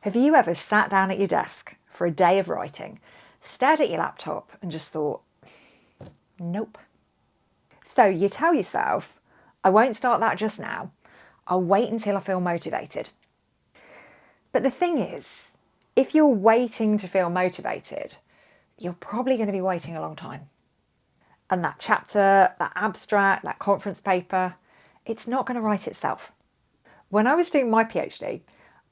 Have you ever sat down at your desk for a day of writing, stared at your laptop and just thought, nope? So you tell yourself, I won't start that just now. I'll wait until I feel motivated. But the thing is, if you're waiting to feel motivated, you're probably going to be waiting a long time. And that chapter, that abstract, that conference paper, it's not going to write itself. When I was doing my PhD,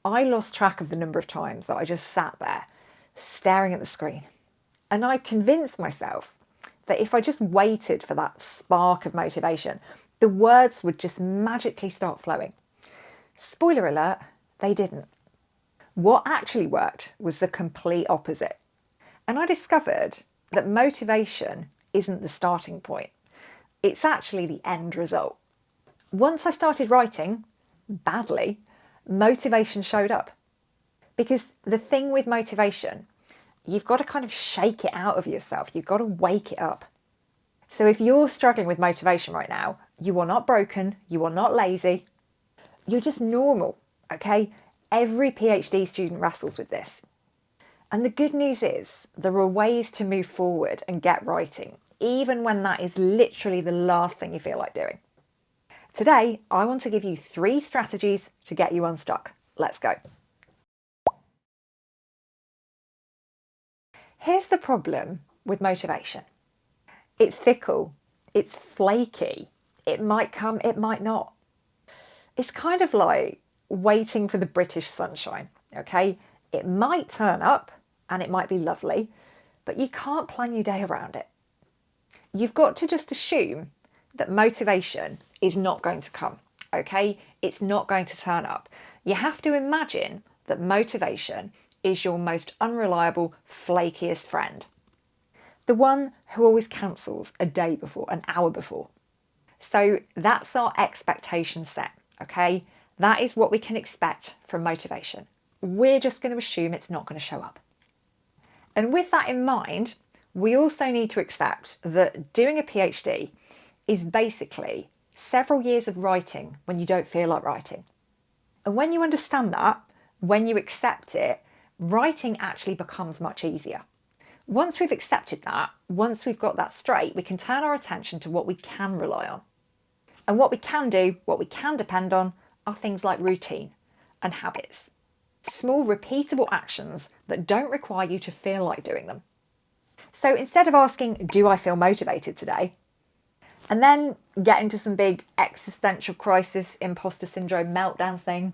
I lost track of the number of times that I just sat there staring at the screen. And I convinced myself that if I just waited for that spark of motivation, the words would just magically start flowing. Spoiler alert, they didn't. What actually worked was the complete opposite. And I discovered that motivation isn't the starting point. It's actually the end result. Once I started writing, badly, motivation showed up. Because the thing with motivation, you've got to kind of shake it out of yourself. You've got to wake it up. So if you're struggling with motivation right now, you are not broken, you are not lazy, you're just normal, okay? Every PhD student wrestles with this. And the good news is there are ways to move forward and get writing, even when that is literally the last thing you feel like doing. Today, I want to give you 3 strategies to get you unstuck. Let's go. Here's the problem with motivation. It's fickle, it's flaky, it might come, it might not. It's kind of like waiting for the British sunshine, okay? It might turn up and it might be lovely, but you can't plan your day around it. You've got to just assume that motivation is not going to come, okay? It's not going to turn up. You have to imagine that motivation is your most unreliable, flakiest friend. The one who always cancels a day before, an hour before. So that's our expectation set, okay? That is what we can expect from motivation. We're just going to assume it's not going to show up. And with that in mind, we also need to accept that doing a PhD is basically several years of writing when you don't feel like writing. And when you understand that, when you accept it, writing actually becomes much easier. Once we've accepted that, once we've got that straight, we can turn our attention to what we can rely on. And what we can do, what we can depend on, are things like routine and habits. Small, repeatable actions that don't require you to feel like doing them. So instead of asking, do I feel motivated today? And then get into some big existential crisis, imposter syndrome meltdown thing,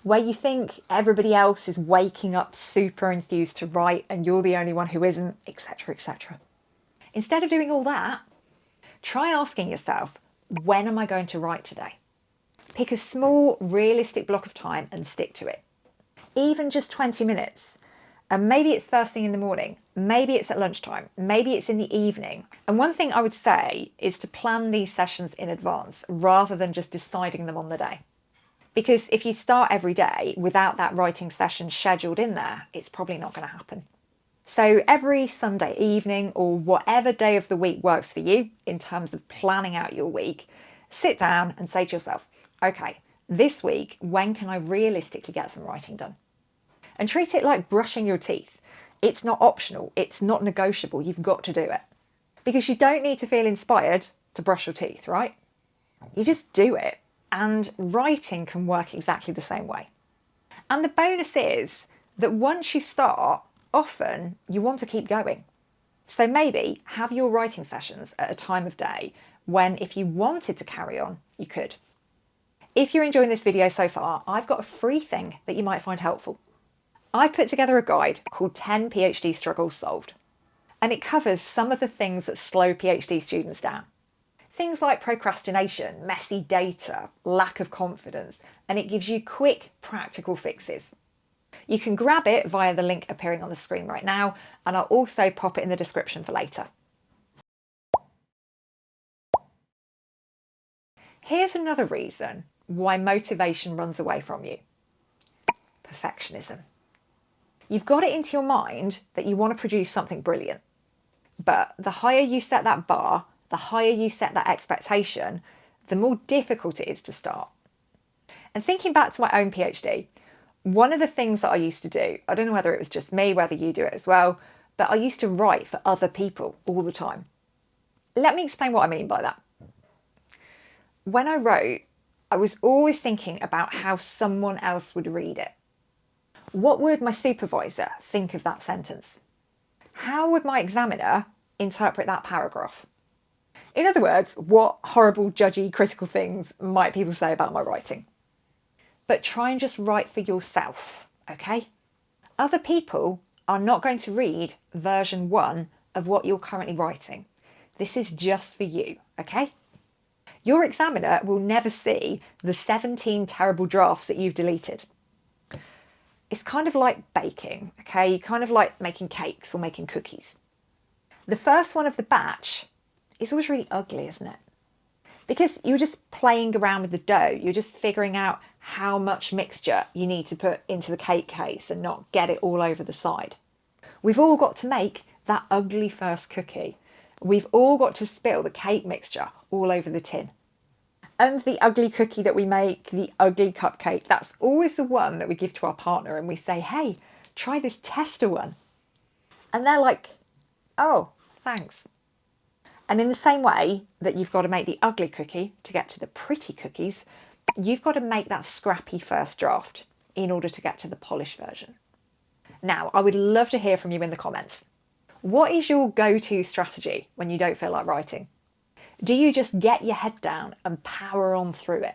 where you think everybody else is waking up super enthused to write and you're the only one who isn't, etc., etc. Instead of doing all that, try asking yourself, when am I going to write today? Pick a small, realistic block of time and stick to it. Even just 20 minutes. And maybe it's first thing in the morning, maybe it's at lunchtime, maybe it's in the evening. And one thing I would say is to plan these sessions in advance rather than just deciding them on the day. Because if you start every day without that writing session scheduled in there, it's probably not going to happen. So every Sunday evening or whatever day of the week works for you in terms of planning out your week, sit down and say to yourself, okay, this week, when can I realistically get some writing done? And treat it like brushing your teeth. It's not optional, it's not negotiable, you've got to do it. Because you don't need to feel inspired to brush your teeth, right? You just do it. And writing can work exactly the same way. And the bonus is that once you start, often you want to keep going. So maybe have your writing sessions at a time of day when if you wanted to carry on, you could. If you're enjoying this video so far, I've got a free thing that you might find helpful. I've put together a guide called 10 PhD Struggles Solved, and it covers some of the things that slow PhD students down. Things like procrastination, messy data, lack of confidence, and it gives you quick, practical fixes. You can grab it via the link appearing on the screen right now, and I'll also pop it in the description for later. Here's another reason why motivation runs away from you. Perfectionism. You've got it into your mind that you want to produce something brilliant. But the higher you set that bar, the higher you set that expectation, the more difficult it is to start. And thinking back to my own PhD, One of the things that I used to do, I don't know whether it was just me, whether you do it as well, but I used to write for other people all the time. Let me explain what I mean by that. When I wrote, I was always thinking about how someone else would read it. What would my supervisor think of that sentence? How would my examiner interpret that paragraph? In other words, what horrible, judgy, critical things might people say about my writing? But try and just write for yourself, okay? Other people are not going to read version 1 of what you're currently writing. This is just for you, okay? Your examiner will never see the 17 terrible drafts that you've deleted. It's kind of like baking, okay? Kind of like making cakes or making cookies. The first one of the batch is always really ugly, isn't it? Because you're just playing around with the dough. You're just figuring out how much mixture you need to put into the cake case and not get it all over the side. We've all got to make that ugly first cookie. We've all got to spill the cake mixture all over the tin. And the ugly cookie that we make, the ugly cupcake, that's always the one that we give to our partner and we say, hey, try this tester one. And they're like, oh, thanks. And in the same way that you've got to make the ugly cookie to get to the pretty cookies, you've got to make that scrappy first draft in order to get to the polished version. Now, I would love to hear from you in the comments. What is your go-to strategy when you don't feel like writing? Do you just get your head down and power on through it?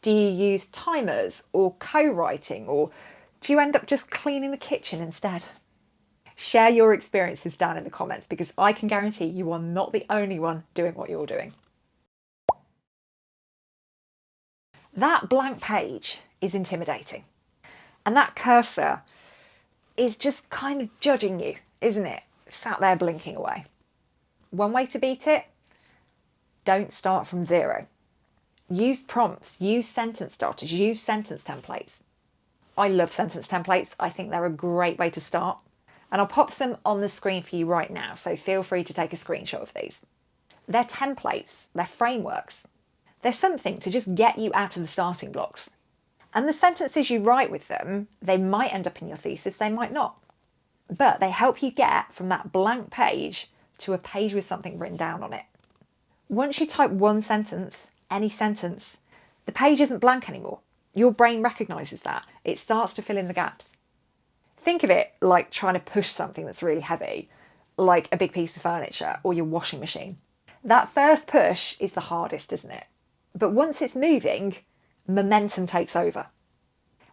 Do you use timers or co-writing, or do you end up just cleaning the kitchen instead? Share your experiences down in the comments, because I can guarantee you are not the only one doing what you're doing. That blank page is intimidating, and that cursor is just kind of judging you, isn't it? Sat there blinking away. One way to beat it: don't start from zero. Use prompts, use sentence starters, use sentence templates. I love sentence templates. I think they're a great way to start. And I'll pop some on the screen for you right now, so feel free to take a screenshot of these. They're templates, they're frameworks. They're something to just get you out of the starting blocks. And the sentences you write with them, they might end up in your thesis, they might not. But they help you get from that blank page to a page with something written down on it. Once you type one sentence, any sentence, the page isn't blank anymore. Your brain recognises that. It starts to fill in the gaps. Think of it like trying to push something that's really heavy, like a big piece of furniture or your washing machine. That first push is the hardest, isn't it? But once it's moving, momentum takes over.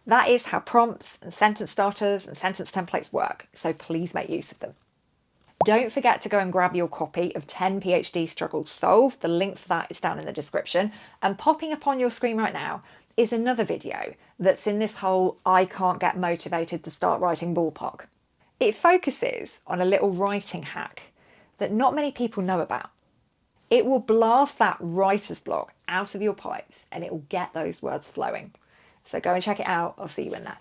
That is how prompts and sentence starters and sentence templates work, so please make use of them. Don't forget to go and grab your copy of 10 PhD Struggles Solved. The link for that is down in the description. And popping up on your screen right now is another video that's in this whole I can't get motivated to start writing ballpark. It focuses on a little writing hack that not many people know about. It will blast that writer's block out of your pipes and it will get those words flowing. So go and check it out. I'll see you in there.